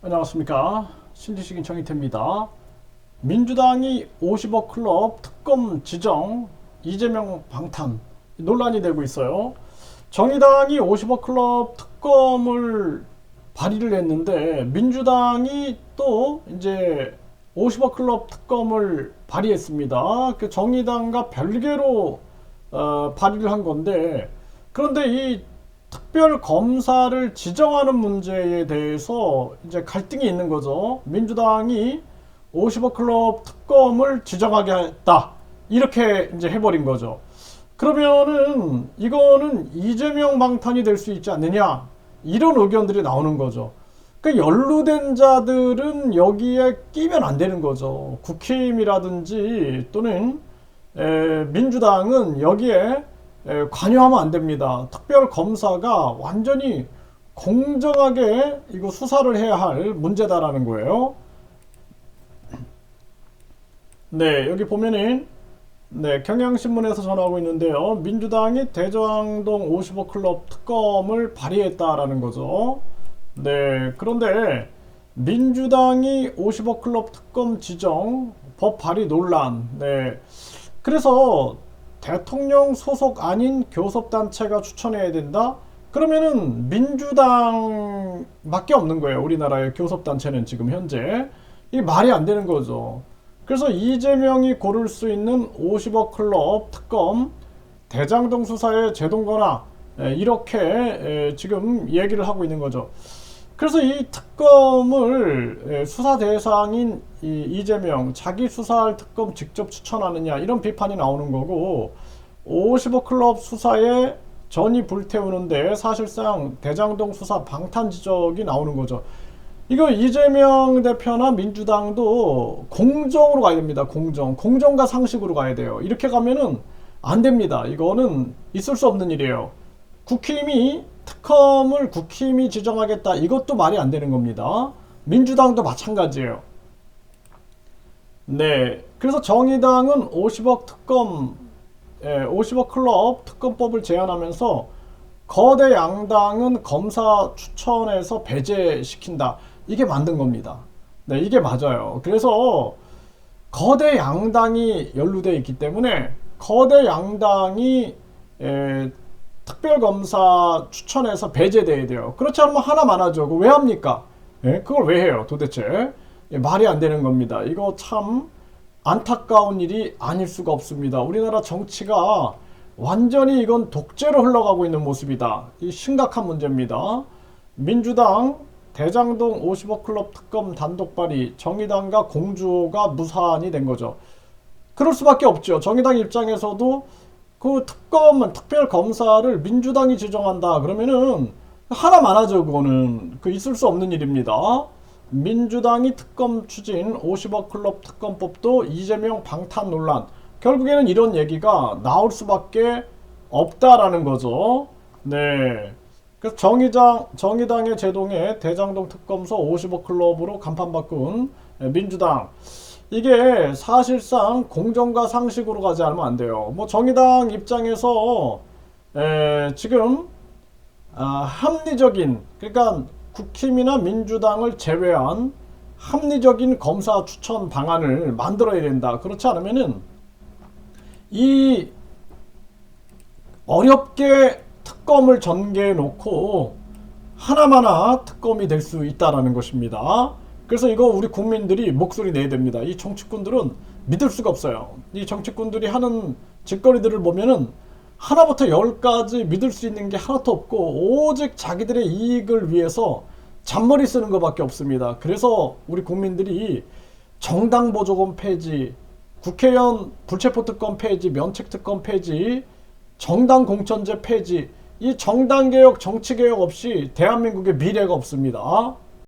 안녕하십니까. 신지식인 정희태입니다. 민주당이 50억 클럽 특검 지정 이재명 방탄 논란이 되고 있어요. 정의당이 50억 클럽 특검을 발의를 했는데 민주당이 또 이제 50억 클럽 특검을 발의했습니다. 그 정의당과 별개로 발의를 한 건데, 그런데 이 특별 검사를 지정하는 문제에 대해서 이제 갈등이 있는 거죠. 민주당이 50억 클럽 특검을 지정하게 했다, 이렇게 이제 해버린 거죠. 그러면은 이거는 이재명 방탄이 될 수 있지 않느냐, 이런 의견들이 나오는 거죠. 그 연루된 자들은 여기에 끼면 안 되는 거죠. 국힘이라든지 또는 민주당은 여기에 관여하면 안 됩니다. 특별 검사가 완전히 공정하게 이거 수사를 해야 할 문제다라는 거예요. 네, 여기 보면은 경향신문에서 전하고 있는데요. 민주당이 대장동 55 클럽 특검을 발의했다라는 거죠. 네, 그런데 민주당이 55 클럽 특검 지정 법 발의 논란. 네, 그래서 대통령 소속 아닌 교섭단체가 추천해야 된다? 그러면은 민주당밖에 없는 거예요. 우리나라의 교섭단체는 지금 현재. 이게 말이 안 되는 거죠. 그래서 이재명이 고를 수 있는 50억 클럽 특검, 대장동 수사의 제동거나, 이렇게 지금 얘기를 하고 있는 거죠. 그래서 이 특검을 수사 대상인 이재명, 자기 수사할 특검 직접 추천하느냐, 이런 비판이 나오는 거고, 55 클럽 수사에 전이 불태우는데 사실상 대장동 수사 방탄 지적이 나오는 거죠. 이거 이재명 대표나 민주당도 공정으로 가야 됩니다. 공정과 상식으로 가야 돼요. 이렇게 가면은 안 됩니다. 이거는 있을 수 없는 일이에요. 특검을 국힘이 지정하겠다, 이것도 말이 안 되는 겁니다. 민주당도 마찬가지예요. 네, 그래서 정의당은 50억 특검, 50억 클럽 특검법을 제안하면서 거대 양당은 검사 추천해서 배제시킨다, 이게 만든 겁니다. 네, 이게 맞아요. 그래서 거대 양당이 연루되어 있기 때문에 거대 양당이 특별검사 추천해서 배제돼야 돼요. 그렇지 않으면 하나만 하죠. 그거 왜 합니까? 그걸 왜 해요 도대체? 말이 안 되는 겁니다. 이거 참 안타까운 일이 아닐 수가 없습니다. 우리나라 정치가 완전히 이건 독재로 흘러가고 있는 모습이다. 이 심각한 문제입니다. 민주당 대장동 50억 클럽 특검 단독 발의, 정의당과 공조가 무산이 된 거죠. 그럴 수밖에 없죠. 정의당 입장에서도 그 특별 검사를 민주당이 지정한다 그러면은 하나만 하죠. 그거는 있을 수 없는 일입니다. 민주당이 특검 추진 50억 클럽 특검법도 이재명 방탄 논란, 결국에는 이런 얘기가 나올 수밖에 없다라는 거죠. 네. 그래서 정의당의 제동에 대장동 특검서 55 클럽으로 간판 바꾼 민주당. 이게 사실상 공정과 상식으로 가지 않으면 안 돼요. 뭐 정의당 입장에서 지금 합리적인, 그러니까 국힘이나 민주당을 제외한 합리적인 검사 추천 방안을 만들어야 된다. 그렇지 않으면은 이 어렵게 특검을 전개해 놓고 하나마나 특검이 될 수 있다라는 것입니다. 그래서 이거 우리 국민들이 목소리 내야 됩니다. 이 정치꾼들은 믿을 수가 없어요. 이 정치꾼들이 하는 짓거리들을 보면은 하나부터 열까지 믿을 수 있는 게 하나도 없고 오직 자기들의 이익을 위해서 잔머리 쓰는 것밖에 없습니다. 그래서 우리 국민들이 정당 보조금 폐지, 국회의원 불체포 특권 폐지, 면책 특권 폐지, 정당 공천제 폐지, 이 정당 개혁, 정치 개혁 없이 대한민국의 미래가 없습니다.